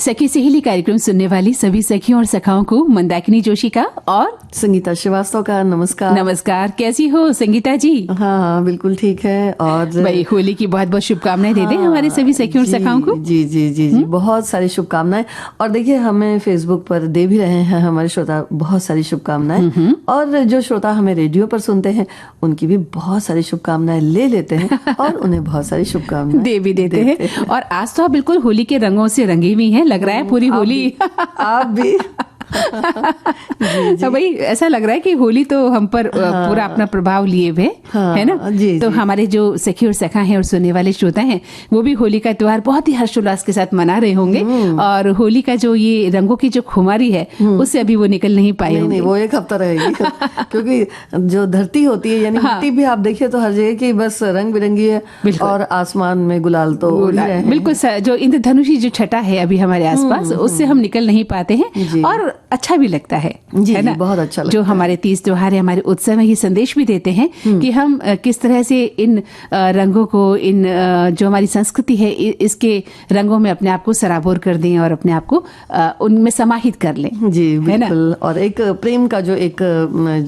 सखी सहेली कार्यक्रम सुनने वाली सभी सखियों और सखाओं को मंदाकिनी जोशी का और संगीता श्रीवास्तव का नमस्कार। नमस्कार। कैसी हो संगीता जी? हाँ बिल्कुल ठीक है। और भाई होली की बहुत बहुत शुभकामनाएं दे दें हमारे सभी सखियों और सखाओं को। जी जी जी जी बहुत सारी शुभकामनाएं। और देखिए हमें फेसबुक पर दे भी रहे हैं हमारे श्रोता बहुत सारी शुभकामनाएं, और जो श्रोता हमें रेडियो पर सुनते हैं उनकी भी बहुत सारी शुभकामनाएं ले लेते हैं और उन्हें बहुत सारी शुभकामनाएं दे भी देते हैं। और आज तो आप बिल्कुल होली के रंगों से रंगी हुई हैं, लग रहा है पूरी होली। आप भी तो भाई ऐसा लग रहा है कि होली तो हम पर पूरा अपना प्रभाव लिए हुए है ना। तो हमारे जो सखी और सखा हैं और सुनने वाले श्रोता हैं वो भी होली का त्योहार बहुत ही हर्षोल्लास के साथ मना रहे होंगे। और होली का जो ये रंगों की जो खुमारी है उससे अभी वो निकल नहीं पाए होंगे। नहीं, वो एक हफ्ता रहेगी क्योंकि जो धरती होती है यानी मिट्टी भी आप देखिए तो हर जगह की बस रंग बिरंगी है और आसमान में गुलाल तो बिल्कुल। जो इंद्रधनुषी जो छटा है अभी हमारे आसपास उससे हम निकल नहीं पाते हैं और अच्छा भी लगता है ना। बहुत अच्छा लगता जो हमारे तीज त्योहार है हमारे उत्सव में ये संदेश भी देते हैं कि हम किस तरह से इन रंगों को, इन जो हमारी संस्कृति है इसके रंगों में अपने आप को सराबोर कर दें और अपने आप को उनमें समाहित कर लें। जी बिल्कुल। और एक प्रेम का जो एक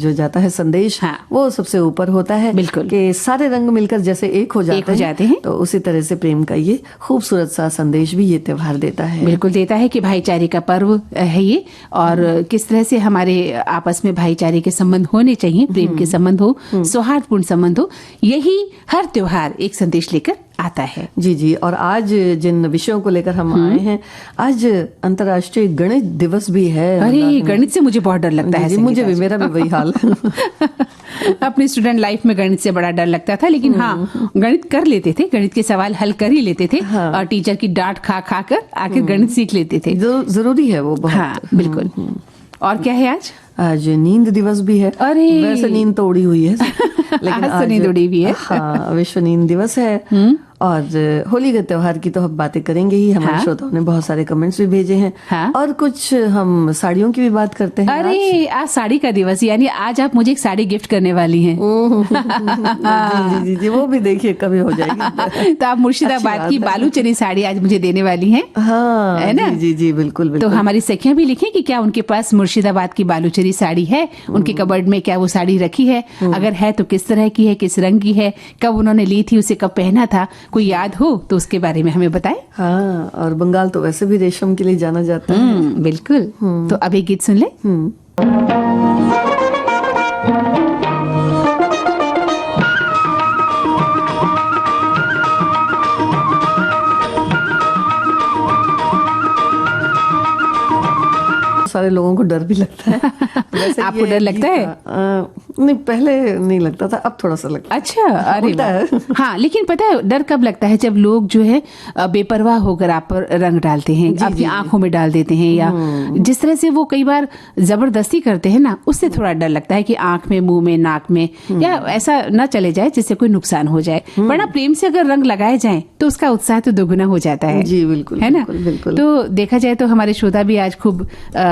जो जाता है संदेश, वो सबसे ऊपर होता है। बिल्कुल कि सारे रंग मिलकर जैसे एक हो जाते हैं तो उसी तरह से प्रेम का ये खूबसूरत सा संदेश भी ये त्योहार देता है। बिल्कुल देता है कि भाईचारे का पर्व है ये, और किस तरह से हमारे आपस में भाईचारे के संबंध होने चाहिए, प्रेम के संबंध हो, सौहार्दपूर्ण संबंध हो। यही हर त्योहार एक संदेश लेकर आता है। जी जी। और आज जिन विषयों को लेकर हम आए हैं, आज अंतर्राष्ट्रीय गणित दिवस भी है। अरे गणित से मुझे बहुत डर लगता है। मुझे भी, मेरा भी वही हाल अपनी स्टूडेंट लाइफ में गणित से बड़ा डर लगता था, लेकिन हाँ गणित कर लेते थे, गणित के सवाल हल कर ही लेते थे। और टीचर की डांट खा खा कर आखिर गणित सीख लेते थे। जरूरी है वो बहुत। हाँ बिल्कुल। और क्या है आज? आज नींद दिवस भी है। अरे वैसे नींद तो उड़ी हुई है लेकिन आज नींद उड़ी हुई है। हाँ, विश्व नींद दिवस है। और होली के त्योहार की तो हम बातें करेंगे ही। हमारे श्रोताओं ने बहुत सारे कमेंट्स भी भेजे हैं। और कुछ हम साड़ियों की भी बात करते हैं। अरे आज साड़ी का दिवस, यानी आज आप मुझे एक साड़ी गिफ्ट करने वाली हैं। जी, जी, वो भी देखिए कभी हो जाएगी। तो आप मुर्शिदाबाद की बालूचरी साड़ी आज मुझे देने वाली हैं। हाँ है ना? जी जी बिल्कुल बिल्कुल। तो हमारी सखियां भी लिखें कि क्या उनके पास मुर्शिदाबाद की बालूचरी साड़ी है, उनके कबर्ड में क्या वो साड़ी रखी है, अगर है तो किस तरह की है, किस रंग की है, कब उन्होंने ली थी, उसे कब पहना था, कोई याद हो तो उसके बारे में हमें बताएं। हाँ, और बंगाल तो वैसे भी रेशम के लिए जाना जाता है। बिल्कुल। तो अब एक गीत सुन ले। सारे लोगों को डर भी लगता है। वैसे आपको डर लगता है? नहीं, पहले नहीं लगता था, अब थोड़ा सा लगता है। अच्छा, अरे हाँ, लेकिन पता है डर कब लगता है? जब लोग जो है बेपरवाह होकर आप पर रंग डालते हैं, अपनी आंखों में डाल देते हैं, या जिस तरह से वो कई बार जबरदस्ती करते हैं ना, उससे थोड़ा डर लगता है कि आंख में, मुंह में, नाक में या ऐसा न चले जाए जिससे कोई नुकसान हो जाए। वरना प्रेम से अगर रंग लगाए जाए तो उसका उत्साह तो दोगुना हो जाता है। जी बिल्कुल, है ना? बिल्कुल। तो देखा जाए तो हमारे श्रोता भी आज खूब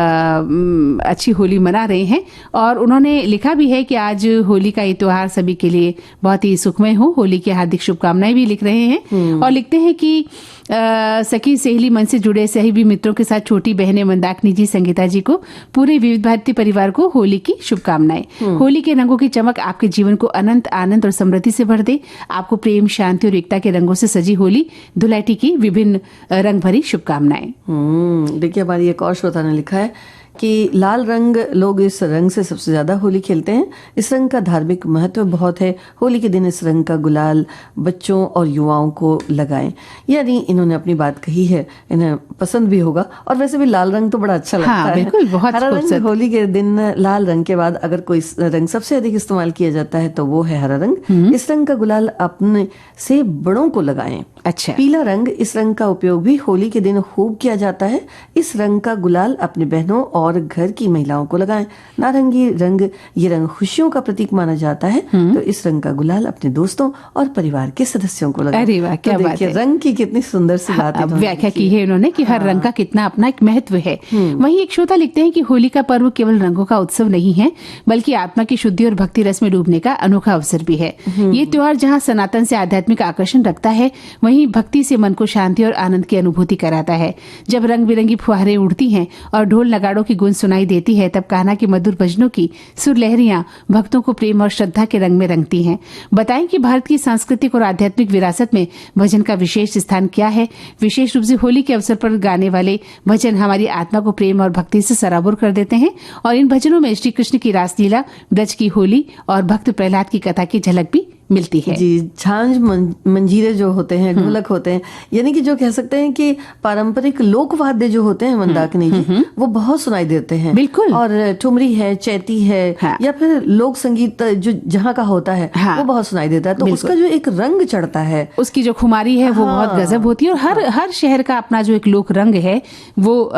अच्छी होली मना रहे हैं, और उन्होंने लिखा भी है कि आज होली का ये त्योहार सभी के लिए बहुत ही सुखमय हो। होली की हार्दिक शुभकामनाएं भी लिख रहे हैं और लिखते हैं कि सखी सहेली मन से जुड़े सही भी मित्रों के साथ छोटी बहनें मंदाकिनी जी, संगीता जी को, पूरे विविध भारती परिवार को होली की शुभकामनाएं। होली के रंगों की चमक आपके जीवन को अनंत आनंद और समृद्धि से भर दे। आपको प्रेम, शांति और एकता के रंगों से सजी होली धुलैटी की विभिन्न रंग भरी शुभकामनाएं। देखिए हमारी एक और श्रोता ने लिखा है कि लाल रंग, लोग इस रंग से सबसे ज्यादा होली खेलते हैं। इस रंग का धार्मिक महत्व बहुत है। होली के दिन इस रंग का गुलाल बच्चों और युवाओं को लगाएं। यानी इन्होंने अपनी बात कही है, इन्हें पसंद भी होगा। और वैसे भी लाल रंग तो बड़ा अच्छा लगता है। बिल्कुल, बहुत हरा रंग। होली के दिन लाल रंग के बाद अगर कोई रंग सबसे अधिक इस्तेमाल किया जाता है तो वो है हरा रंग। इस रंग का गुलाल अपने से बड़ों को लगाएं। अच्छा। पीला रंग, इस रंग का उपयोग भी होली के दिन खूब किया जाता है। इस रंग का गुलाल अपने बहनों और घर की महिलाओं को लगाएं। नारंगी रंग ये रंग खुशियों का प्रतीक माना जाता है, तो इस रंग का गुलाल अपने दोस्तों और परिवार के सदस्यों को लगाएं। अरे वाह, क्या बात है। रंग की कितनी सुंदर सी बात है, व्याख्या की है उन्होंने कि हर रंग का कितना अपना एक महत्व है। वहीं एक श्रोता लिखते हैं कि होली का पर्व केवल रंगों का उत्सव नहीं है, बल्कि आत्मा की शुद्धि और भक्ति रस में डूबने का अनोखा अवसर भी है। ये त्योहार जहाँ सनातन से आध्यात्मिक आकर्षण रखता है, वहीं भक्ति से मन को शांति और आनंद की अनुभूति कराता है। जब रंग बिरंगी फुहारें उड़ती हैं और ढोल नगाड़ों की गूंज सुनाई देती है, तब कान्हा की मधुर भजनों की सुरलहरियां भक्तों को प्रेम और श्रद्धा के रंग में रंगती हैं। बताएं कि भारत की सांस्कृतिक और आध्यात्मिक विरासत में भजन का विशेष स्थान क्या है। विशेष रूप से होली के अवसर पर गाने वाले भजन हमारी आत्मा को प्रेम और भक्ति से सराबोर कर देते हैं और इन भजनों में श्री कृष्ण की रासलीला, ब्रज की होली और भक्त प्रहलाद की कथा की झलक भी मिलती है। जी, झांझ मंजीरे जो होते हैं, ढोलक होते हैं, यानी कि जो कह सकते हैं कि पारंपरिक लोक वाद्य जो होते हैं मंदाकिनी जी, वो बहुत सुनाई देते हैं। बिल्कुल। और ठुमरी है, चैती है, हाँ। या फिर लोक संगीत जो जहाँ का होता है, हाँ। वो बहुत सुनाई देता है। तो उसका जो एक रंग चढ़ता है, उसकी जो खुमारी है वो बहुत गजब होती है। और हर शहर का अपना जो एक लोक रंग है वो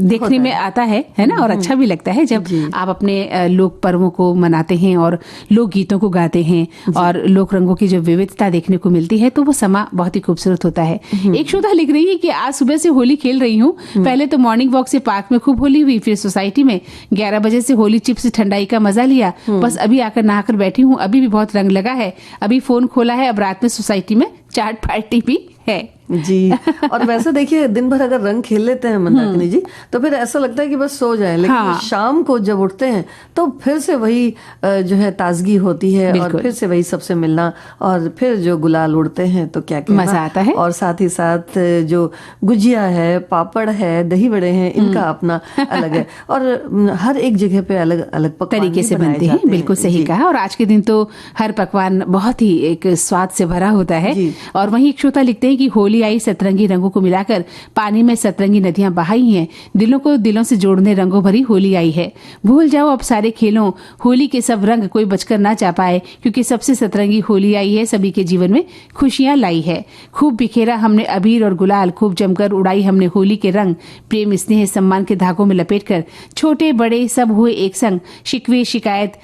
देखने में आता है ना, और अच्छा भी लगता है जब आप अपने लोक पर्वों को मनाते हैं और लोक गीतों को गाते हैं और लोक रंगों की जो विविधता देखने को मिलती है, तो वो समा बहुत ही खूबसूरत होता है। एक श्रोता लिख रही है कि आज सुबह से होली खेल रही हूँ। पहले तो मॉर्निंग वॉक से पार्क में खूब होली हुई, फिर सोसाइटी में 11 बजे से होली चिप्स ठंडाई का मजा लिया, बस अभी आकर नहाकर बैठी हूँ। अभी भी बहुत रंग लगा है, अभी फोन खोला है, अब रात में सोसाइटी में चाट पार्टी भी है। जी। और वैसे देखिए, दिन भर अगर रंग खेल लेते हैं मंदाकिनी जी, तो फिर ऐसा लगता है कि बस सो जाएं, लेकिन शाम को जब उठते हैं तो फिर से वही जो है ताजगी होती है और फिर से वही सबसे मिलना और फिर जो गुलाल उड़ते हैं तो क्या कहना, मजा आता है। और साथ ही साथ जो गुजिया है, पापड़ है, दही बड़े हैं, इनका अपना अलग है और हर एक जगह पे अलग अलग तरीके से बनते हैं। बिल्कुल सही कहा। और आज के दिन तो हर पकवान बहुत ही एक स्वाद से भरा होता है। और वहीं एक श्रोता लिखते हैं कि होली आई, सतरंगी रंगों को मिलाकर पानी में सतरंगी नदियां बहाई हैं, दिलों को दिलों से जोड़ने रंगों भरी होली आई है। भूल जाओ अब सारे खेलों, होली के सब रंग कोई बचकर ना जा पाए, क्योंकि सबसे सतरंगी होली आई है, सभी के जीवन में खुशियां लाई है। खूब बिखेरा हमने अबीर और गुलाल, खूब जमकर उड़ाई हमने होली के रंग, प्रेम स्नेह सम्मान के धागों में लपेटकर छोटे बड़े सब हुए एक संग, शिकवे शिकायत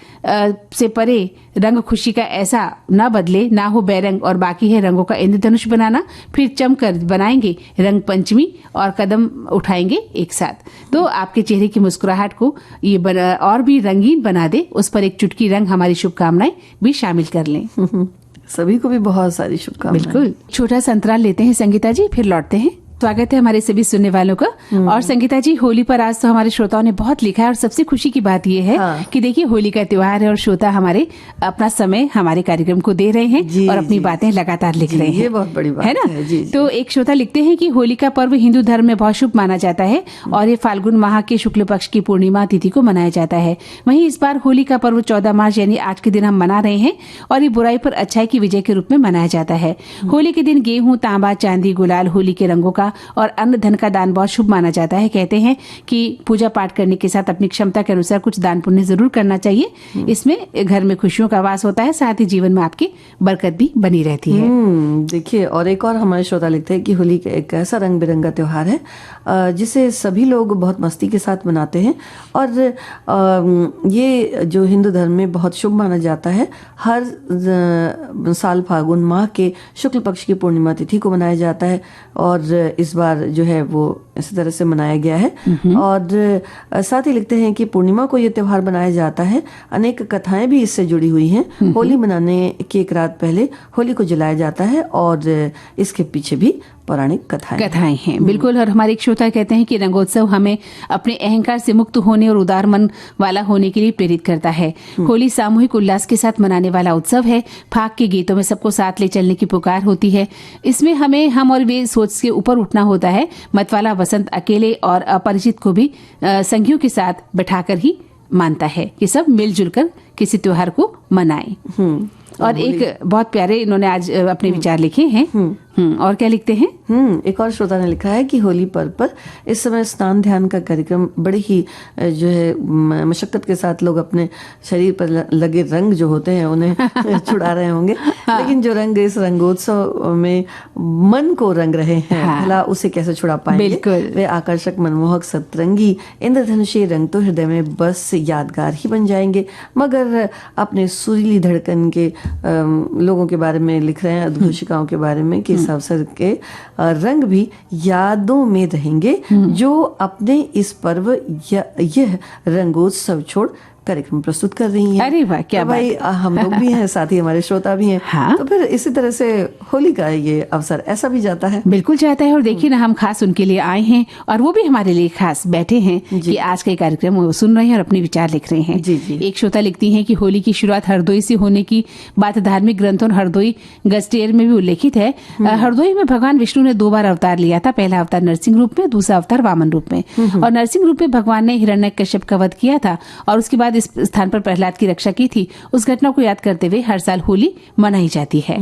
से परे, रंग खुशी का ऐसा ना बदले, ना हो बेरंग, और बाकी है रंगों का इंद्रधनुष बनाना, फिर चमकर बनाएंगे रंग पंचमी और कदम उठाएंगे एक साथ। तो आपके चेहरे की मुस्कुराहट को ये और भी रंगीन बना दे, उस पर एक चुटकी रंग हमारी शुभकामनाएं भी शामिल कर लें। सभी को भी बहुत सारी शुभकामनाएं। बिल्कुल। छोटा सा अंतराल लेते हैं संगीता जी, फिर लौटते हैं। स्वागत है हमारे सभी सुनने वालों का। और संगीता जी, होली पर आज तो हमारे श्रोताओं ने बहुत लिखा है और सबसे खुशी की बात यह है कि देखिए होली का त्योहार है और श्रोता हमारे अपना समय हमारे कार्यक्रम को दे रहे हैं और अपनी बातें लगातार लिख रहे हैं। ये बहुत बड़ी बात है ना। तो एक श्रोता लिखते हैं कि होली का पर्व हिंदू धर्म में बहुत शुभ माना जाता है और ये फाल्गुन माह के शुक्ल पक्ष की पूर्णिमा तिथि को मनाया जाता है। वहीं इस बार होली का पर्व 14 मार्च यानी आज के दिन हम मना रहे हैं और ये बुराई पर अच्छाई की विजय के रूप में मनाया जाता है। होली के दिन गेहूं, तांबा, चांदी, गुलाल, होली के रंगों का और अन्न का दान बहुत शुभ माना जाता है। कहते हैं कि पूजा पाठ करने के साथ अपनी क्षमता के अनुसार कुछ दान पुण्य जरूर करना चाहिए। इसमें घर में खुशियों का वास होता है, साथ ही जीवन में आपकी बरकत भी बनी रहती है। देखिए, और एक और हमारे श्रोता लिखते हैं कि होली एक ऐसा रंग बिरंगा त्योहार है जिसे सभी लोग बहुत मस्ती के साथ मनाते हैं और ये जो हिंदू धर्म में बहुत शुभ माना जाता है। हर साल फाल्गुन माह के शुक्ल पक्ष की पूर्णिमा तिथि को मनाया जाता है और इस बार जो है वो इसी तरह से मनाया गया है। और साथ ही लिखते हैं कि पूर्णिमा को ये त्योहार मनाया जाता है। अनेक कथाएं भी इससे जुड़ी हुई हैं। होली मनाने की एक रात पहले होली को जलाया जाता है और इसके पीछे भी पौराणिक कथाएं हैं। बिल्कुल। और हमारे एक श्रोता कहते हैं कि रंगोत्सव हमें अपने अहंकार से मुक्त होने और उदार मन वाला होने के लिए प्रेरित करता है। होली सामूहिक उल्लास के साथ मनाने वाला उत्सव है। फाग के गीतों में सबको साथ ले चलने की पुकार होती है। इसमें हमें हम और वे सोच के ऊपर उठना होता है। मतवाला वसंत अकेले और अपरिचित को भी संगियों के साथ बैठाकर ही मानता है कि सब मिलजुल कर किसी त्योहार को मनाएं। और एक बहुत प्यारे इन्होंने आज अपने विचार लिखे हैं। और क्या लिखते हैं? एक और श्रोता ने लिखा है कि होली पर्व पर इस समय स्नान ध्यान का कार्यक्रम बड़े ही जो है मशक्कत के साथ लोग अपने शरीर पर लगे रंग जो होते हैं उन्हें छुड़ा रहे होंगे। लेकिन जो रंग इस रंगोत्सव में मन को रंग रहे हैं, भला उसे कैसे छुड़ा पाएंगे? वे आकर्षक, मनमोहक, सतरंगी, इंद्रधनुषी रंग तो हृदय में बस यादगार ही बन जाएंगे। मगर अपने सुरीली धड़कन के लोगों के बारे में लिख रहे हैं, उद्घोषिकाओं के बारे में, कि इस अवसर के रंग भी यादों में रहेंगे जो अपने इस पर्व यह रंगोत्सव छोड़ कार्यक्रम प्रस्तुत कर रही हैं। अरे वाह, क्या भाई हम लोग भी हैं, साथ ही हमारे श्रोता भी हैं। हाँ? तो फिर इसी तरह से होली का ये अवसर ऐसा भी जाता है। बिल्कुल जाता है। और देखिए ना, हम खास उनके लिए आए हैं और वो भी हमारे लिए खास बैठे हैं कि आज का कार्यक्रम वो सुन रहे हैं और अपने विचार लिख रहे हैं। जी। एक श्रोता लिखती हैं कि होली की शुरुआत हरदोई से होने की बात धार्मिक ग्रंथों और हरदोई गस्टियर में भी उल्लेखित है। हरदोई में भगवान विष्णु ने 2 बार अवतार लिया था। पहला अवतार नरसिंह रूप में, दूसरा अवतार वामन रूप में। और नरसिंह रूप में भगवान ने हिरण्यकश्यप का वध किया था और उसके बाद इस स्थान पर प्रहलाद की रक्षा की थी। उस घटना को याद करते हुए हर साल होली मनाई जाती है।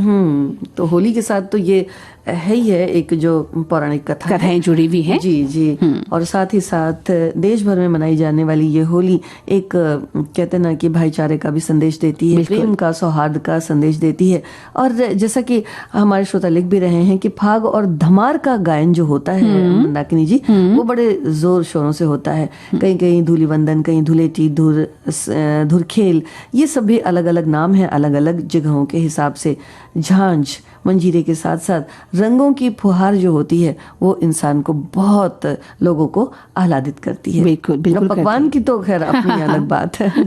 तो होली के साथ तो ये है ही है एक जो पौराणिक कथाएं जुड़ी हुई हैं। जी। और साथ ही साथ देश भर में मनाई जाने वाली ये होली एक कहते हैं ना कि भाईचारे का भी संदेश देती है, प्रेम का, सौहार्द का संदेश देती है। और जैसा कि हमारे श्रोता लिख भी रहे हैं कि फाग और धमार का गायन जो होता है मंदाकिनी जी, वो बड़े जोर शोरों से होता है। कहीं धूलिवंदन, कहीं धुलेटी, धुरखेल, ये सब भी अलग अलग नाम है, अलग अलग जगहों के हिसाब से। झांझ, मंजीरे के साथ साथ रंगों की फुहार जो होती है वो इंसान को बहुत लोगों को आह्लादित करती है। बिल्कुल पकवान की तो खैर अपनी अलग बात है।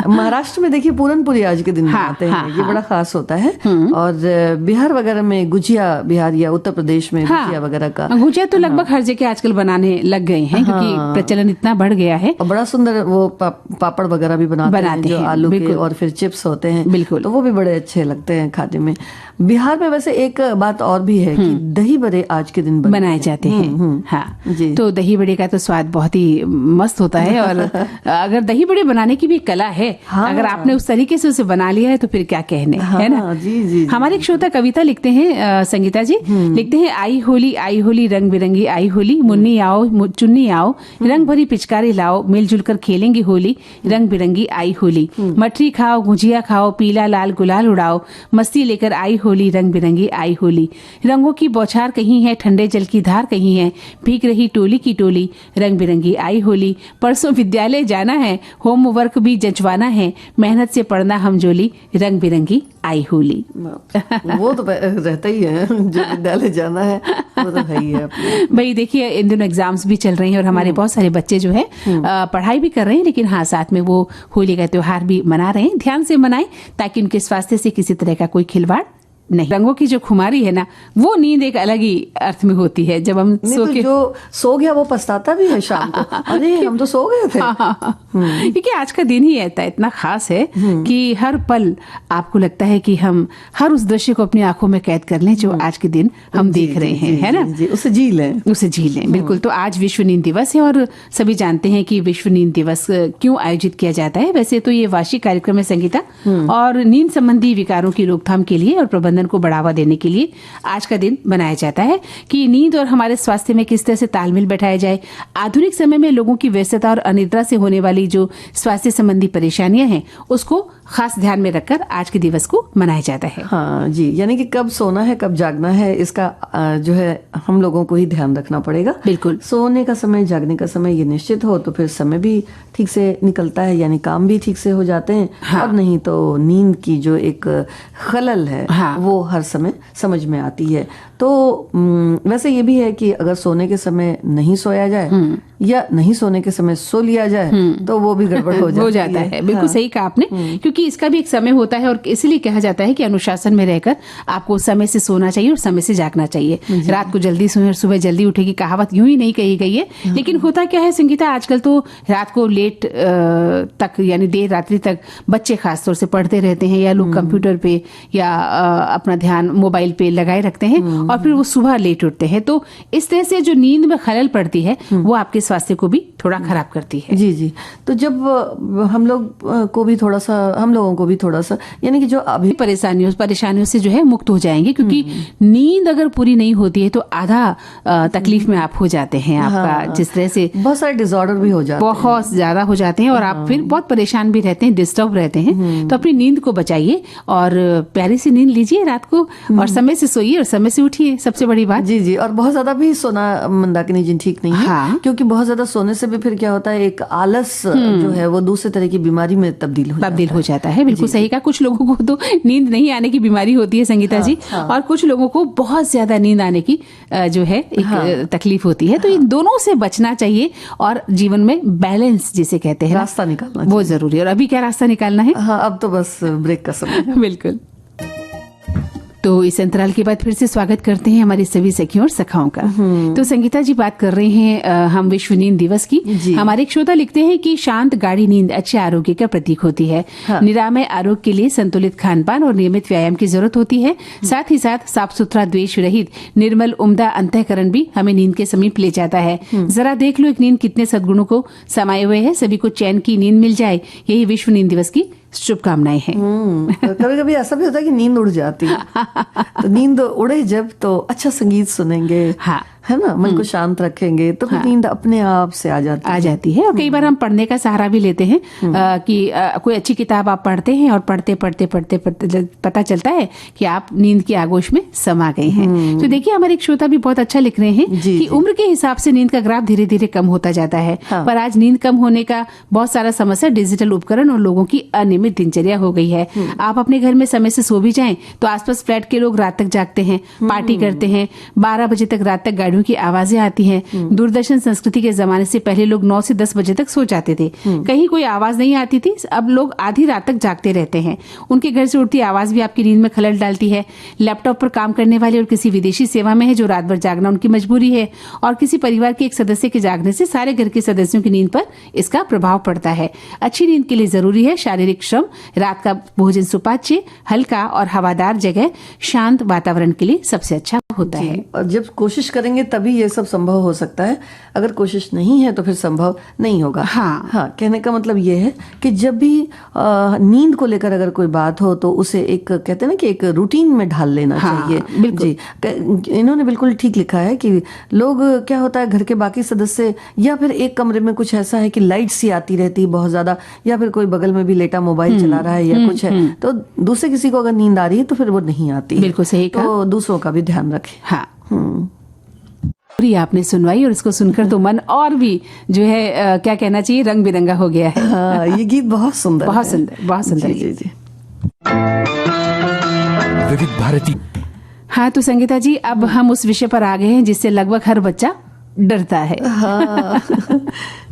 महाराष्ट्र में देखिए पूरनपुरी आज के दिन मनाते हैं, ये बड़ा खास होता है। और बिहार वगैरह में गुजिया, बिहार या उत्तर प्रदेश में गुजिया वगैरह का, गुजिया तो लगभग हर जगह आजकल बनाने लग गए हैं क्योंकि प्रचलन इतना बढ़ गया है। और बड़ा सुंदर वो पापड़ वगैरह भी बनाते हैं जो आलू के, और फिर चिप्स होते हैं, तो वो भी बड़े अच्छे लगते हैं खाने में। बिहार में वैसे एक बात और भी है कि दही बड़े आज के दिन बनाए जाते हैं। हाँ जी। तो दही बड़े का तो स्वाद बहुत ही मस्त होता है। और अगर दही बड़े बनाने की भी कला है, अगर आपने उस तरीके से उसे बना लिया है तो फिर क्या कहने, है ना? जी। हमारे एक श्रोता कविता लिखते हैं, संगीता जी लिखते हैं, आई होली रंग बिरंगी आई होली, मुन्नी आओ चुन्नी आओ, रंग भरी पिचकारी लाओ, मिलजुल कर खेलेंगे होली, रंग बिरंगी आई होली। मठरी खाओ, गुजिया खाओ, पीला लाल गुलाल उड़ाओ, मस्ती लेकर आई होली, रंग बिरंगी आई होली। रंगों की बौछार कहीं है, ठंडे जल की धार कहीं है, भीग रही टोली की टोली, रंग बिरंगी आई होली। परसों विद्यालय जाना है, होमवर्क भी जंचवाना है, मेहनत से पढ़ना हम जोली, रंग बिरंगी आई होली। वो तो रहता ही है, जो विद्यालय जाना है वो तो है ही है। भाई देखिए, इन दिनों एग्जाम्स भी चल रहे हैं और हमारे बहुत सारे बच्चे जो है पढ़ाई भी कर रहे हैं, लेकिन हाँ साथ में वो होली का त्योहार भी मना रहे हैं। ध्यान से मनाएं ताकि उनके स्वास्थ्य से किसी तरह का कोई खिलवाड़ नहीं। रंगों की जो खुमारी है ना, वो नींद एक अलग ही अर्थ में होती है। जब हम जो सो गया वो पछताता भी है शाम को, अरे हम तो सो गए थे। क्योंकि आज का दिन ही ऐसा इतना खास है कि हर पल आपको लगता है कि हम हर उस दृश्य को अपनी आंखों में कैद कर लें जो आज के दिन हम देख रहे हैं, है ना? उसे जी लें। बिल्कुल। तो आज विश्व नींद दिवस है और सभी जानते हैं कि विश्व नींद दिवस क्यों आयोजित किया जाता है। वैसे तो ये वार्षिक कार्यक्रम है संगीता, और नींद संबंधी विकारों की रोकथाम के लिए और प्रबंधन को बढ़ावा देने के लिए आज का दिन मनाया जाता है कि नींद और हमारे स्वास्थ्य में किस तरह से तालमेल बैठाया जाए। आधुनिक समय में लोगों की व्यस्तता और अनिद्रा से होने वाली जो स्वास्थ्य संबंधी परेशानियां हैं उसको खास ध्यान में रखकर आज के दिवस को मनाया जाता है। हाँ जी, यानी कि कब सोना है कब जागना है, इसका जो है हम लोगों को ही ध्यान रखना पड़ेगा। बिल्कुल। सोने का समय, जागने का समय ये निश्चित हो तो फिर समय भी ठीक से निकलता है, यानी काम भी ठीक से हो जाते हैं। हाँ। और नहीं तो नींद की जो एक खलल है, हाँ, वो हर समय समझ में आती है। तो वैसे ये भी है कि अगर सोने के समय नहीं सोया जाए या नहीं सोने के समय सो लिया जाए तो वो भी गड़बड़ हो जाता है। बिल्कुल सही कहा आपने, क्योंकि इसका भी एक समय होता है और इसलिए कहा जाता है कि अनुशासन में रहकर आपको समय से सोना चाहिए और समय से जागना चाहिए। रात को जल्दी सोए और सुबह जल्दी उठे की कहावत यूं ही नहीं कही गई है, लेकिन होता क्या है संगीता, आजकल तो रात को लेट तक यानी देर रात्रि तक बच्चे खासतौर से पढ़ते रहते हैं या लोग कंप्यूटर पे या अपना ध्यान मोबाइल पे लगाए रखते हैं और फिर वो सुबह लेट उठते हैं। तो इस तरह से जो नींद में खलल पड़ती है वो आपके स्वास्थ्य को भी थोड़ा खराब करती है। जी जी। तो जब हम लोगों को भी थोड़ा सा यानी कि जो अभी परेशानियों से जो है मुक्त हो जाएंगे, क्योंकि नींद अगर पूरी नहीं होती है तो आधा तकलीफ में आप हो जाते हैं। आपका जिस तरह से बहुत सारे डिसऑर्डर भी हो जाते हैं, बहुत ज्यादा हो जाते हैं, और आप फिर बहुत परेशान भी रहते हैं, डिस्टर्ब रहते हैं। तो अपनी नींद को बचाइए और प्यारी सी नींद लीजिए रात को, और समय से सोइए और समय से उठिए, सबसे बड़ी बात। जी जी। और बहुत ज्यादा भी सोना मंदाकिनी जी ठीक नहीं है। हाँ। क्योंकि बहुत ज्यादा सोने से भी फिर क्या होता है, एक आलस जो है वो दूसरे तरह की बीमारी में तब्दील हो जाता है। बिल्कुल सही कहा। कुछ लोगों को तो नींद नहीं आने की बीमारी होती है संगीता जी, और कुछ लोगों को बहुत ज्यादा नींद आने की जो है एक तकलीफ होती है। तो इन दोनों से बचना चाहिए और जीवन में बैलेंस जिसे कहते हैं रास्ता निकालना वो जरूरी है। और अभी क्या रास्ता निकालना है? हाँ, अब तो बस ब्रेक का समय है। बिल्कुल। तो इस अंतराल के बाद फिर से स्वागत करते हैं हमारी सभी सखियों और सखाओं का। तो संगीता जी बात कर रहे हैं हम विश्व नींद दिवस की। हमारे एक श्रोता लिखते हैं कि शांत गाढ़ी नींद अच्छे आरोग्य का प्रतीक होती है। हाँ। निरामय आरोग्य के लिए संतुलित खानपान और नियमित व्यायाम की जरूरत होती है। साथ ही साथ साफ सुथरा, द्वेष रहित, निर्मल, उम्दा अंतःकरण भी हमें नींद के समीप ले जाता है। जरा देख लो एक नींद कितने सद्गुणों को समाये हुए है। सभी को चैन की नींद मिल जाए, यही विश्व नींद दिवस की शुभकामनाएं हैं। कभी कभी ऐसा भी होता है कि नींद उड़ जाती है। तो नींद उड़े जब तो अच्छा संगीत सुनेंगे, हाँ, है ना, मन को शांत रखेंगे तो हाँ, नींद अपने आप से आ जाती है। और कई बार हम पढ़ने का सहारा भी लेते हैं कि कोई अच्छी किताब आप पढ़ते हैं और पढ़ते पता चलता है कि आप नींद की आगोश में समा गए हैं। तो देखिए हमारे एक श्रोता भी बहुत अच्छा लिख रहे हैं कि उम्र के हिसाब से नींद का ग्राफ धीरे धीरे कम होता जाता है। हाँ। पर आज नींद कम होने का बहुत सारा समस्या डिजिटल उपकरण और लोगों की अनियमित दिनचर्या हो गई है। आप अपने घर में समय से सो भी जाएं तो आसपास फ्लैट के लोग रात तक जागते हैं, पार्टी करते हैं, 12 बजे तक रात तक गाड़ियों की आवाजें आती हैं। दूरदर्शन संस्कृति के जमाने से पहले लोग 9 से 10 बजे तक सो जाते थे, कहीं कोई आवाज नहीं आती थी। अब लोग आधी रात तक जागते रहते हैं। उनके घर से उठती आवाज भी आपकी नींद में खलल डालती है। लैपटॉप पर काम करने वाले और किसी विदेशी सेवा में है जो रात भर जागना उनकी मजबूरी है, और किसी परिवार के एक सदस्य के जागने से सारे घर के सदस्यों की नींद पर इसका प्रभाव पड़ता है। अच्छी नींद के लिए जरूरी है शारीरिक श्रम, रात का भोजन सुपाच्य, हल्का और हवादार जगह, शांत वातावरण के लिए सबसे अच्छा होता है। और जब कोशिश करेंगे तभी ये सब संभव हो सकता है। अगर कोशिश नहीं है तो फिर संभव नहीं होगा। हाँ, कहने का मतलब ये है कि जब भी नींद को लेकर अगर कोई बात हो तो उसे एक कहते हैं ना कि एक रूटीन में ढाल लेना चाहिए। जी, इन्होंने बिल्कुल ठीक लिखा है कि लोग क्या होता है, घर के बाकी सदस्य या फिर एक कमरे में कुछ ऐसा है कि लाइट सी आती रहती है बहुत ज्यादा, या फिर कोई बगल में भी लेटा मोबाइल चला रहा है या कुछ है, तो दूसरे किसी को अगर नींद आ रही है तो फिर वो नहीं आती। बिल्कुल सही कहा। तो दूसरों का भी ध्यान रखें। हाँ। आपने सुनवाई और इसको सुनकर तो मन और भी जो है क्या कहना चाहिए, रंग बिरंगा हो गया है। हाँ, ये गीत बहुत सुंदर, बहुत सुंदर, बहुत सुंदर। जी जी। विविध भारती। हाँ, तो संगीता जी अब हम उस विषय पर आ गए हैं जिससे लगभग हर बच्चा डरता है। हाँ।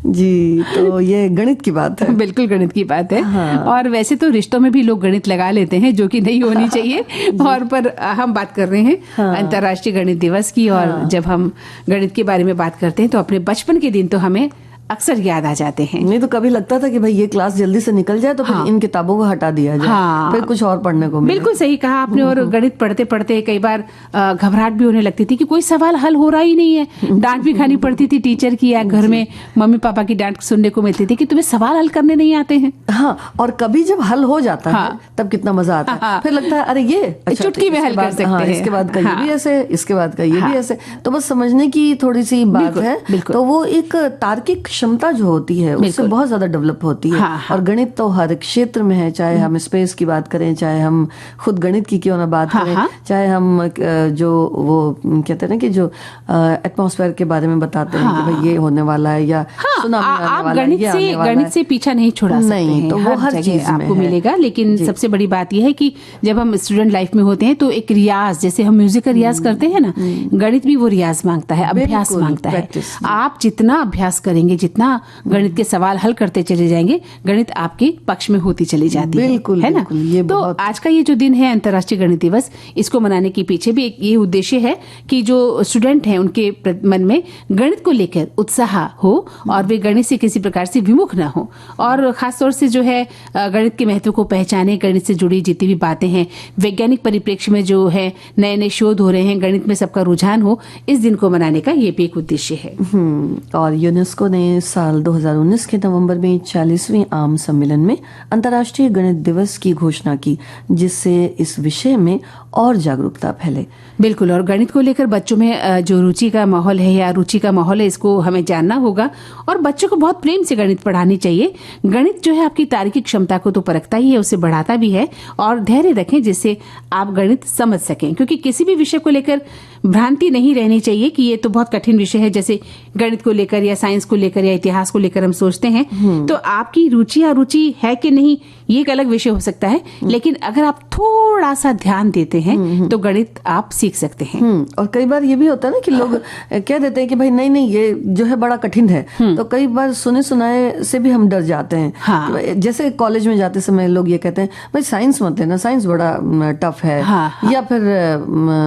जी, तो ये गणित की बात है। बिल्कुल गणित की बात है। हाँ। और वैसे तो रिश्तों में भी लोग गणित लगा लेते हैं, जो कि नहीं होनी चाहिए। और पर हम बात कर रहे हैं अंतर्राष्ट्रीय गणित दिवस की, और जब हम गणित के बारे में बात करते हैं तो अपने बचपन के दिन तो हमें अक्सर याद आ जाते हैं। नहीं तो कभी लगता था कि भाई ये क्लास जल्दी से निकल जाए तो फिर इन किताबों को हटा दिया जाए, फिर कुछ और पढ़ने को मिले। बिल्कुल सही कहा आपने। और गणित पढ़ते पढ़ते कई बार घबराहट भी होने लगती थी कि कोई सवाल हल हो रहा ही नहीं है। डांट भी खानी पड़ती थी टीचर की, या घर में मम्मी पापा की डांट सुनने को मिलती थी कि तुम्हें सवाल हल करने नहीं आते हैं। हाँ, और कभी जब हल हो जाता है तब कितना मजा आता है। फिर लगता है अरे ये चुटकी में हल कर सकते हैं, इसके बाद का ये भी ऐसे, इसके बाद का ये भी ऐसे। तो बस समझने की थोड़ी सी बात है। तो वो एक तार्किक क्षमता जो होती है उससे बहुत ज्यादा डेवलप होती है। और गणित तो हर क्षेत्र में है, चाहे हम स्पेस की बात करें, चाहे हम खुद गणित की क्यों ना बात करें, चाहे हम जो वो कहते हैं ना कि जो एटमॉस्फेयर के बारे में बताते हैं कि भाई ये होने वाला है या सुनामी आने वाला है, ये आने वाला है। गणित से पीछा नहीं छुड़ा सकते हैं, तो वो हर चीज आपको मिलेगा। लेकिन सबसे बड़ी बात यह है कि जब हम स्टूडेंट लाइफ में होते हैं तो एक रियाज, जैसे हम म्यूजिक का रियाज करते हैं ना, गणित भी वो रियाज मांगता है, अभ्यास मांगता है। आप जितना अभ्यास करेंगे, जितना गणित के सवाल हल करते चले जाएंगे, गणित आपके पक्ष में होती चली जाती है। बिल्कुल, है ना? बिल्कुल, ये तो बहुत आज का ये जो दिन है अंतर्राष्ट्रीय गणित दिवस, इसको मनाने के पीछे भी एक ये उद्देश्य है कि जो स्टूडेंट हैं उनके मन में गणित को लेकर उत्साह हो और वे गणित से किसी प्रकार से विमुख ना हो, और खासतौर से जो है गणित के महत्व को पहचाने, गणित से जुड़ी जितनी भी बातें हैं, वैज्ञानिक परिप्रेक्ष्य में जो है नए नए शोध हो रहे हैं, गणित में सबका रुझान हो, इस दिन को मनाने का ये भी एक उद्देश्य है। और यूनेस्को ने साल 2019 के नवंबर में 40वें आम सम्मेलन में अंतर्राष्ट्रीय गणित दिवस की घोषणा की, जिससे इस विषय में और जागरूकता फैले। बिल्कुल, और गणित को लेकर बच्चों में जो रुचि का माहौल है या रुचि का माहौल है, इसको हमें जानना होगा और बच्चों को बहुत प्रेम से गणित पढ़ानी चाहिए। गणित जो है आपकी तार्किक क्षमता को तो परखता ही है, उसे बढ़ाता भी है, और धैर्य रखें जिससे आप गणित समझ सकें, क्योंकि किसी भी विषय को लेकर भ्रांति नहीं रहनी चाहिए कि ये तो बहुत कठिन विषय है। जैसे गणित को लेकर या साइंस को लेकर या इतिहास को लेकर हम सोचते हैं, तो आपकी रुचि अरुचि है कि नहीं ये एक अलग विषय हो सकता है, लेकिन अगर आप थोड़ा सा ध्यान देते हैं तो गणित आप सीख सकते हैं। और कई बार ये भी होता है ना कि लोग कह देते हैं कि भाई नहीं नहीं ये जो है बड़ा कठिन है, तो कई बार सुने सुनाए से भी हम डर जाते हैं। हाँ। जैसे कॉलेज में जाते समय लोग ये कहते हैं भाई साइंस मत लेना, साइंस बड़ा टफ है। हाँ। या फिर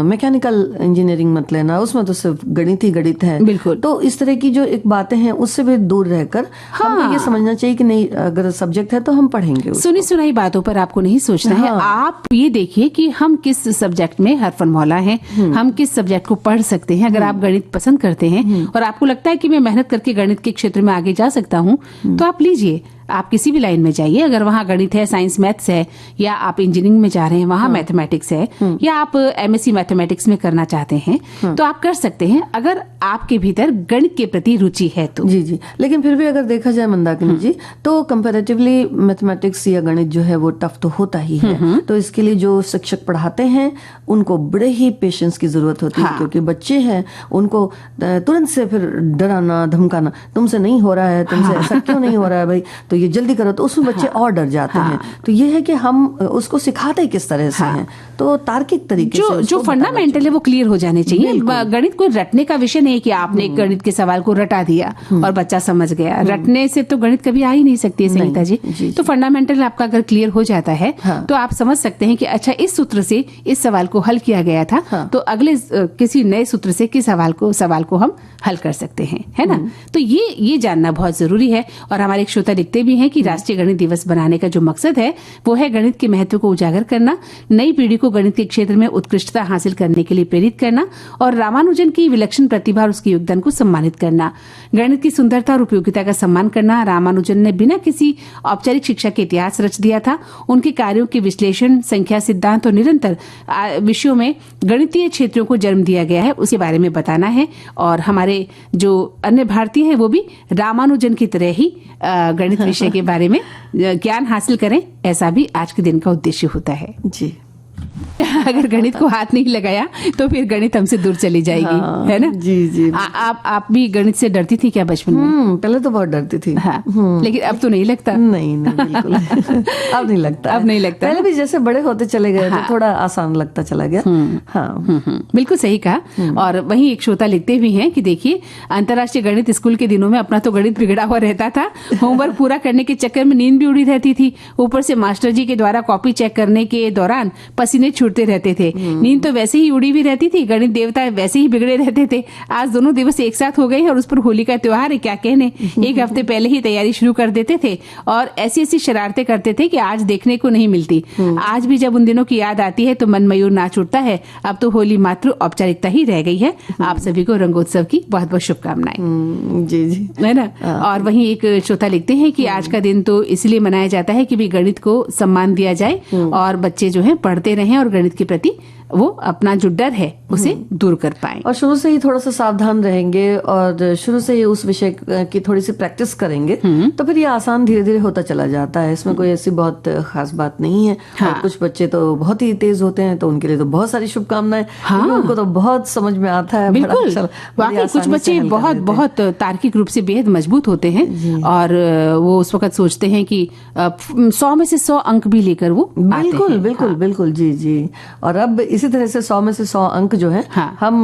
मैकेनिकल इंजीनियरिंग मत लेना, उसमें तो सिर्फ गणित ही गणित है। बिल्कुल। तो इस तरह की जो एक बातें हैं उससे भी दूर रहकर हमको ये समझना चाहिए कि नहीं, अगर सब्जेक्ट है तो हम पढ़ेंगे उसको। सुनी सुनाई बातों पर आपको नहीं सोचना है। आप ये देखिए कि हम किस सब्जेक्ट में हरफन मौला हैं, हम किस सब्जेक्ट को पढ़ सकते हैं। अगर आप गणित पसंद करते हैं और आपको लगता है कि मैं मेहनत करके गणित के क्षेत्र में आगे जा सकता हूं, तो आप लीजिए, आप किसी भी लाइन में जाइए। अगर वहाँ गणित है, साइंस मैथ्स है, या आप इंजीनियरिंग में जा रहे हैं वहाँ मैथमेटिक्स है, या आप एमएससी मैथमेटिक्स में करना चाहते हैं, तो आप कर सकते हैं अगर आपके भीतर गणित के प्रति रुचि है तो। जी जी, लेकिन फिर भी अगर देखा जाए मंदाकिनी जी, तो कंपैरेटिवली मैथमेटिक्स या गणित जो है वो टफ तो होता ही है। तो इसके लिए जो शिक्षक पढ़ाते हैं उनको बड़े ही पेशेंस की जरूरत होती है, क्योंकि बच्चे हैं, उनको तुरंत से फिर डराना धमकाना, तुमसे नहीं हो रहा है, तुमसे ऐसा क्यों नहीं हो रहा है भाई, तो ये जल्दी करो, तो उसमें बच्चे और डर जाते हैं। तो ये है कि हम उसको सिखाते किस तरह से हैं, तो तार्किक तरीके से जो फंडामेंटल है वो क्लियर हो जाने चाहिए। गणित कोई रटने का विषय नहीं कि आपने एक गणित के सवाल को रटा दिया और बच्चा समझ गया। रटने से तो गणित कभी आ ही नहीं सकती है संगीता जी। तो फंडामेंटल आपका अगर क्लियर हो जाता है तो आप समझ सकते हैं कि अच्छा इस सूत्र से इस सवाल को हल किया गया था, तो अगले किसी नए सूत्र से किस सवाल को हम हल कर सकते हैं, है ना। तो ये जानना बहुत जरूरी है। और हमारे एक श्रोता लिखते भी हैं कि राष्ट्रीय गणित दिवस बनाने का जो मकसद है वो है गणित के महत्व को उजागर करना, नई पीढ़ी को गणित के क्षेत्र में उत्कृष्टता हासिल करने के लिए प्रेरित करना, और रामानुजन की विलक्षण प्रतिभा और उसके योगदान को सम्मानित करना, गणित की सुंदरता और उपयोगिता का सम्मान करना। रामानुजन ने बिना किसी औपचारिक शिक्षा के इतिहास रच दिया था। उनके कार्यों के विश्लेषण, संख्या सिद्धांत और निरंतर विषयों में गणितीय क्षेत्रों को जन्म दिया गया है, उसके बारे में बताना है। और हमारे जो अन्य भारतीय हैं वो भी रामानुजन की तरह ही गणित विषय के बारे में ज्ञान हासिल करें, ऐसा भी आज के दिन का उद्देश्य होता है। जी। अगर गणित को हाथ नहीं लगाया तो फिर गणित हमसे दूर चली जाएगी, है ना। जी जी। आप भी गणित से डरती थी क्या बचपन में? पहले तो बहुत डरती थी। हाँ। लेकिन अब तो नहीं लगता? नहीं बिल्कुल अब नहीं लगता। अब नहीं लगता। पहले भी जैसे बड़े होते चले गए तो थोड़ा आसान लगता चला गया। बिल्कुल सही कहा। और वहीं एक श्रोता लिखते भी हैं कि देखिए, अंतर्राष्ट्रीय गणित स्कूल के दिनों में अपना तो गणित बिगड़ा हुआ रहता था, होमवर्क पूरा करने के चक्कर में नींद भी उड़ी रहती थी, ऊपर से मास्टर जी के द्वारा कॉपी चेक करने के दौरान पसीने छूटते रहते थे, नींद तो वैसे ही उड़ी हुई रहती थी, गणित देवता वैसे ही बिगड़े रहते थे। आज दोनों दिवस एक साथ हो गए और उस पर होली का त्योहार है, क्या कहने। एक हफ्ते पहले ही तैयारी शुरू कर देते थे और ऐसी ऐसी शरारतें करते थे कि आज देखने को नहीं मिलती। आज भी जब उन दिनों की याद आती है तो मन मयूर नाच उठता है। अब तो होली मात्र औपचारिकता ही रह गई है। आप सभी को रंगोत्सव की बहुत बहुत शुभकामनाएं। जी जी, है ना। और वहीं एक श्रोता लिखते हैं कि आज का दिन तो इसलिए मनाया जाता है कि भी गणित को सम्मान दिया जाए और बच्चे जो है पढ़ते रहें और गणित के प्रति वो अपना जो डर है उसे दूर कर पाए। और शुरू से ही थोड़ा सा सावधान रहेंगे और शुरू से ही उस विषय की थोड़ी सी प्रैक्टिस करेंगे तो फिर ये आसान धीरे धीरे होता चला जाता है। इसमें कोई ऐसी बहुत खास बात नहीं है। और कुछ बच्चे तो बहुत ही तेज होते हैं तो उनके लिए तो बहुत सारी शुभकामनाएं। उनको तो बहुत समझ में आता है। बिल्कुल, वाकई कुछ बच्चे बहुत बहुत तार्किक रूप से बेहद मजबूत होते हैं और वो उस वक्त सोचते हैं कि 100 में से 100 अंक भी लेकर वो बिल्कुल बिल्कुल बिल्कुल। जी जी। और अब इसी तरह से 100 में से 100 अंक जो है हाँ। हम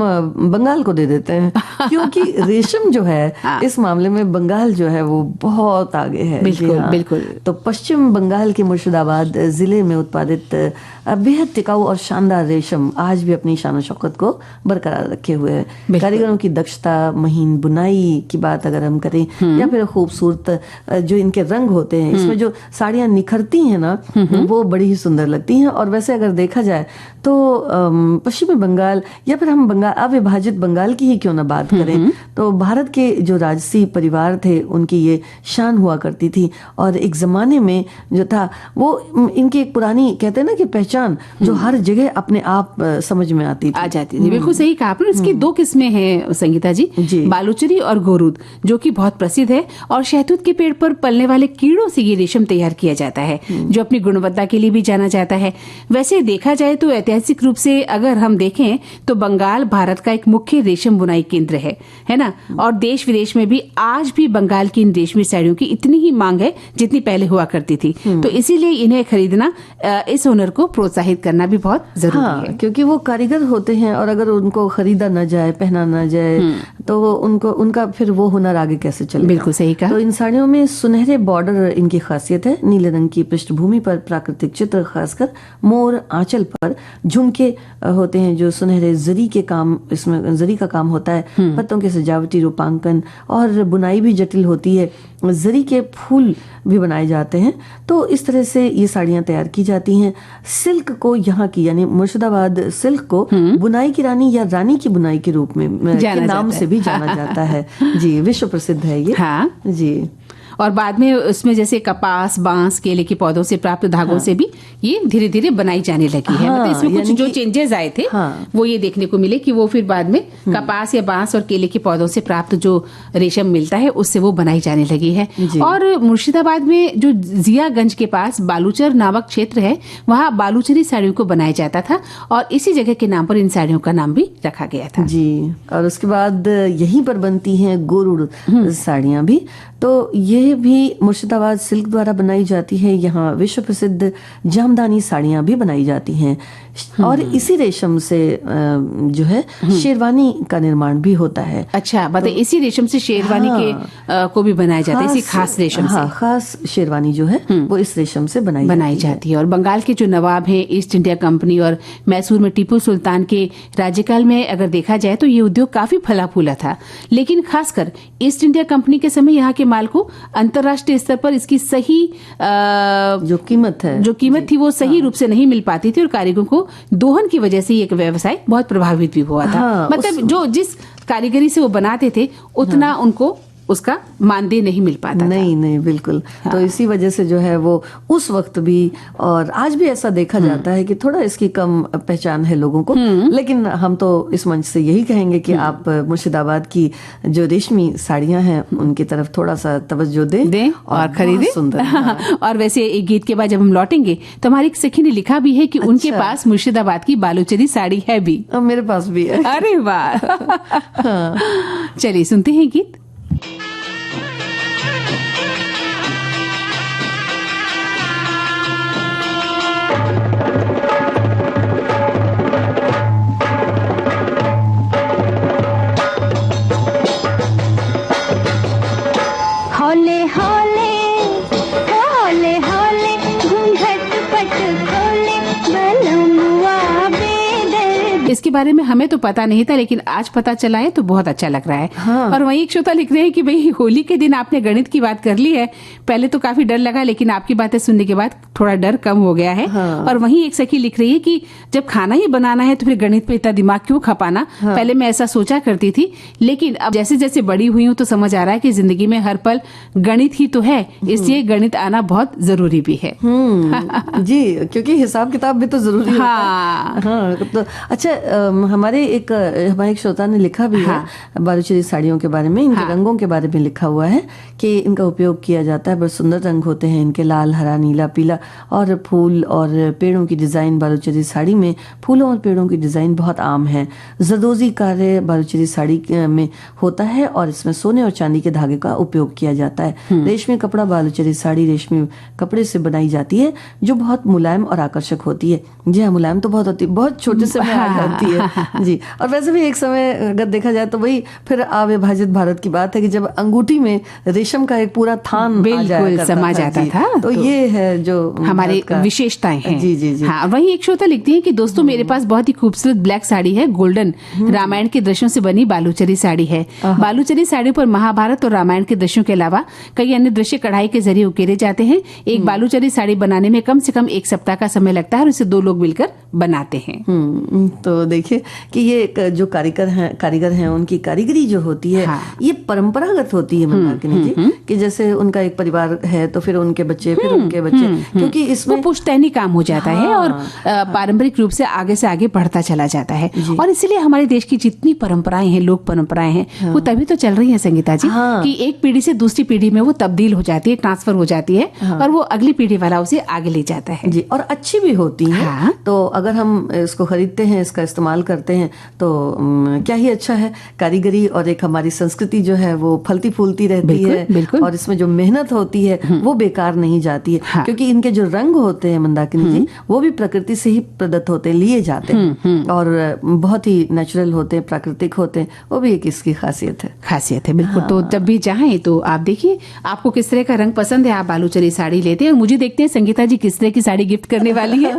बंगाल को दे देते हैं, क्योंकि रेशम जो है इस मामले में बंगाल जो है वो बहुत आगे है। बिल्कुल, जी हाँ। बिल्कुल। तो पश्चिम बंगाल के मुर्शिदाबाद जिले में उत्पादित बेहद टिकाऊ और शानदार रेशम आज भी अपनी शान शौकत को बरकरार रखे हुए है। कारीगरों की दक्षता, महीन बुनाई की बात अगर हम करें, या फिर खूबसूरत जो इनके रंग होते हैं, इसमें जो साड़ियां निखरती हैं ना, वो बड़ी ही सुंदर लगती हैं। और वैसे अगर देखा जाए तो पश्चिमी बंगाल या फिर हम बंगाल अविभाजित बंगाल की ही क्यों ना बात करें, तो भारत के जो राजसी परिवार थे उनकी ये शान हुआ करती थी। और एक जमाने में जो था वो इनकी एक पुरानी, कहते हैं ना कि पहचान जो हर जगह अपने आप समझ में आती थी, आ जाती थी। बिल्कुल सही कहा आपने। इसकी दो किस्में हैं संगीता जी, बालूचरी और गोरूद, जो कि बहुत प्रसिद्ध है। और शहतूत के पेड़ पर पलने वाले कीड़ों से ये रेशम तैयार किया जाता है, जो अपनी गुणवत्ता के लिए भी जाना जाता है। वैसे देखा जाए तो ऐतिहासिक रूप से अगर हम देखें तो बंगाल भारत का एक मुख्य रेशम बुनाई केंद्र है ना। और देश विदेश में भी आज भी बंगाल की इन रेशमी साड़ियों की इतनी ही मांग है जितनी पहले हुआ करती थी। तो इसीलिए इन्हें खरीदना, इस हुनर को प्रोत्साहित करना भी बहुत जरूरी है, क्योंकि वो कारीगर होते हैं और अगर उनको खरीदा न जाए, पहना न जाए, तो उनका फिर वो हुनर आगे कैसे चलेगा। बिल्कुल सही कहा। तो इन साड़ियों में सुनहरे बॉर्डर इनकी खासियत है। नीले रंग की पृष्ठभूमि पर प्राकृतिक चित्र, खासकर मोर, आंचल पर झुमके होते हैं जो सुनहरे जरी के काम, इसमें जरी का काम होता है। पत्तों के सजावटी रूपांकन और बुनाई भी जटिल होती है। जरी के फूल भी बनाए जाते हैं। तो इस तरह से ये साड़ियां तैयार की जाती हैं। सिल्क को यहाँ की, यानी मुर्शिदाबाद सिल्क को बुनाई की रानी या रानी की बुनाई के रूप में के नाम से भी जाना जाता है। जी, विश्व प्रसिद्ध है ये। हाँ जी। और बाद में उसमें जैसे कपास, बांस, केले के पौधों से प्राप्त धागों से भी ये धीरे धीरे बनाई जाने लगी है। मतलब इसमें कुछ जो चेंजेस आए थे वो ये देखने को मिले कि वो फिर बाद में कपास या बांस और केले के पौधों से प्राप्त जो रेशम मिलता है उससे वो बनाई जाने लगी है। और मुर्शिदाबाद में जो जियागंज के पास बालूचर नामक क्षेत्र है, वहाँ बालूचरी साड़ियों को बनाया जाता था और इसी जगह के नाम पर इन साड़ियों का नाम भी रखा गया था। जी। और उसके बाद यहीं पर बनती हैं गोरुड़ साड़ियां भी। तो ये भी मुर्शिदाबाद सिल्क द्वारा बनाई जाती है। यहाँ विश्व प्रसिद्ध जामदानी साड़ियां भी बनाई जाती हैं। और इसी रेशम से जो है शेरवानी का निर्माण भी होता है। अच्छा, बताइए, इसी रेशम से शेरवानी के को भी बनाया जाता है, इसी खास रेशम से। खास शेरवानी जो है वो इस रेशम से बनाई जाती है। और बंगाल के जो नवाब हैं, ईस्ट इंडिया कंपनी और मैसूर में टीपू सुल्तान के राज्यकाल में अगर देखा जाए तो ये उद्योग काफी फला फूला था। लेकिन खासकर ईस्ट इंडिया कंपनी के समय यहाँ के माल को अंतर्राष्ट्रीय स्तर पर इसकी सही जो कीमत थी वो सही रूप से नहीं मिल पाती थी। और कारीगरों को दोहन की वजह से ये व्यवसाय बहुत प्रभावित भी हुआ था। मतलब जो जिस कारीगरी से वो बनाते थे उतना उनको उसका मानदेय नहीं मिल पाता था। नहीं, बिल्कुल। तो इसी वजह से जो है वो उस वक्त भी और आज भी ऐसा देखा जाता है कि थोड़ा इसकी कम पहचान है लोगों को। लेकिन हम तो इस मंच से यही कहेंगे कि आप मुर्शिदाबाद की जो रेशमी साड़ियां हैं उनकी तरफ थोड़ा सा तवज्जो दें और खरीदें। सुंदर। और वैसे एक गीत के बाद जब हम लौटेंगे तो हमारी एक सखी ने लिखा भी है कि उनके पास मुर्शिदाबाद की बालूचरी साड़ी है भी। मेरे पास भी है। अरे वाह। चलिए सुनते हैं गीत। हौले हौले हौले हौले घूंघट पट खोले बलमुआ बेदर्द। इसके बारे में हमें तो पता नहीं था, लेकिन आज पता चला है तो बहुत अच्छा लग रहा है। हाँ। और वहीं एक श्रोता लिख रहे हैं कि भाई होली के दिन आपने गणित की बात कर ली है। पहले तो काफी डर लगा, लेकिन आपकी बातें सुनने के बाद थोड़ा डर कम हो गया है। हाँ। और वहीं एक सखी लिख रही है कि जब खाना ही बनाना है तो फिर गणित पे इतना दिमाग क्यों खपाना। हाँ। पहले मैं ऐसा सोचा करती थी, लेकिन अब जैसे जैसे बड़ी हुई हूँ तो समझ आ रहा है कि जिंदगी में हर पल गणित ही तो है, इसलिए गणित आना बहुत जरूरी भी है। जी, क्योंकि हिसाब किताब भी तो जरूरी होता है। हाँ। तो अच्छा, हमारे एक श्रोता ने लिखा भी है बालूचरी साड़ियों के बारे में, इनके रंगों के बारे में लिखा हुआ है कि इनका उपयोग किया जाता है, बहुत सुंदर रंग होते हैं इनके, लाल, हरा, नीला, पीला, और फूल और पेड़ों की डिजाइन बालूचरी साड़ी में फूलों और पेड़ों की डिजाइन बहुत आम है। जरदोजी कार्य बालूचरी साड़ी में होता है और इसमें सोने और चांदी के धागे का उपयोग किया जाता है। रेशमी कपड़ा बालूचरी साड़ी रेशमी कपड़े से बनाई जाती है जो बहुत मुलायम और आकर्षक होती है। जी हाँ, मुलायम तो बहुत होती है, बहुत छोटे से में आ जाती है जी। और वैसे भी एक समय अगर देखा जाए तो वही फिर अविभाजित भारत की बात है कि जब अंगूठी में रेशम का एक पूरा थान बिल्कुल समा जाता था। तो ये है जो हमारी विशेषताएं हैं। जी जी जी। हाँ, वही एक श्रोता लिखती है कि दोस्तों मेरे पास बहुत ही खूबसूरत ब्लैक साड़ी है, गोल्डन रामायण के दृश्यों से बनी बालूचरी साड़ी है। बालूचरी साड़ी पर महाभारत और रामायण के दृश्यों के अलावा कई अन्य दृश्य कढ़ाई के जरिए उकेरे जाते हैं। एक बालूचरी साड़ी बनाने में कम से कम 1 सप्ताह का समय लगता है और इसे 2 लोग मिलकर बनाते हैं। तो देखिए कि ये जो कारीगर हैं उनकी कारीगरी जो होती है ये परंपरागत होती है मंदाकिनी जी, कि जैसे उनका एक परिवार है तो फिर उनके बच्चे, फिर उनके बच्चे, क्योंकि इसमें पुश्तैनी काम हो जाता है और पारंपरिक रूप से आगे बढ़ता चला जाता है। और इसलिए हमारे देश की जितनी परंपराएं हैं, लोक परंपराएं हैं, वो तभी तो चल रही है संगीता जी, कि एक पीढ़ी से दूसरी पीढ़ी में वो तब्दील हो जाती है, ट्रांसफर हो जाती है और वो अगली पीढ़ी वाला उसे आगे ले जाता है जी। और अच्छी भी होती है। तो अगर हम इसको खरीदते हैं, इसका इस्तेमाल करते हैं तो क्या ही अच्छा है। कारीगरी और एक हमारी संस्कृति जो है वो फलती फूलती रहती है और इसमें जो मेहनत होती है वो बेकार नहीं जाती है, क्योंकि इनके जो रंग होते हैं मंदाकिनी जी वो भी प्रकृति से ही प्रदत्त होते हैं, लिए जाते हैं और बहुत ही नेचुरल होते हैं, प्राकृतिक होते हैं। वो भी एक इसकी खासियत है। बिल्कुल। तो जब भी चाहें तो आप देखिए आपको किस तरह का रंग पसंद है, आप बालूचरी साड़ी लेते हैं और मुझे देखते हैं संगीता जी किस तरह की साड़ी गिफ्ट करने वाली है।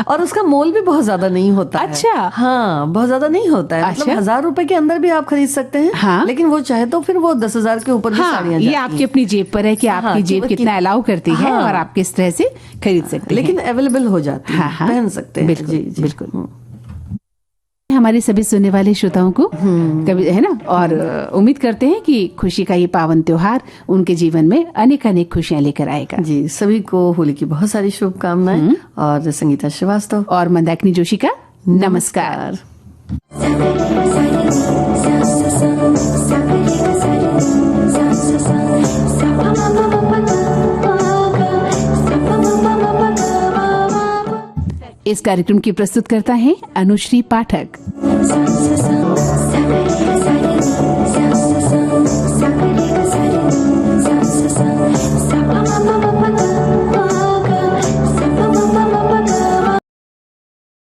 और उसका मोल भी बहुत ज्यादा नहीं होता है। अच्छा। हाँ, बहुत ज्यादा नहीं होता है। अच्छा? मतलब 1000 रुपए के अंदर भी आप खरीद सकते हैं। हाँ? लेकिन वो चाहे तो फिर वो 10,000 के ऊपर भी साड़ियां ये आपकी अपनी जेब पर है कि आपकी जेब कितना अलाउ करती है और आप किस तरह से खरीद सकते हैं। लेकिन अवेलेबल हो जाती है, पहन सकते हैं। जी बिल्कुल। हमारे सभी सुनने वाले श्रोताओं को कभी है ना, और उम्मीद करते हैं कि खुशी का ये पावन त्योहार उनके जीवन में अनेक खुशियां लेकर आएगा। जी, सभी को होली की बहुत सारी शुभकामनाएं और संगीता श्रीवास्तव और मंदाकिनी जोशी का नमस्कार। इस कार्यक्रम की प्रस्तुतकर्ता हैं अनुश्री पाठक।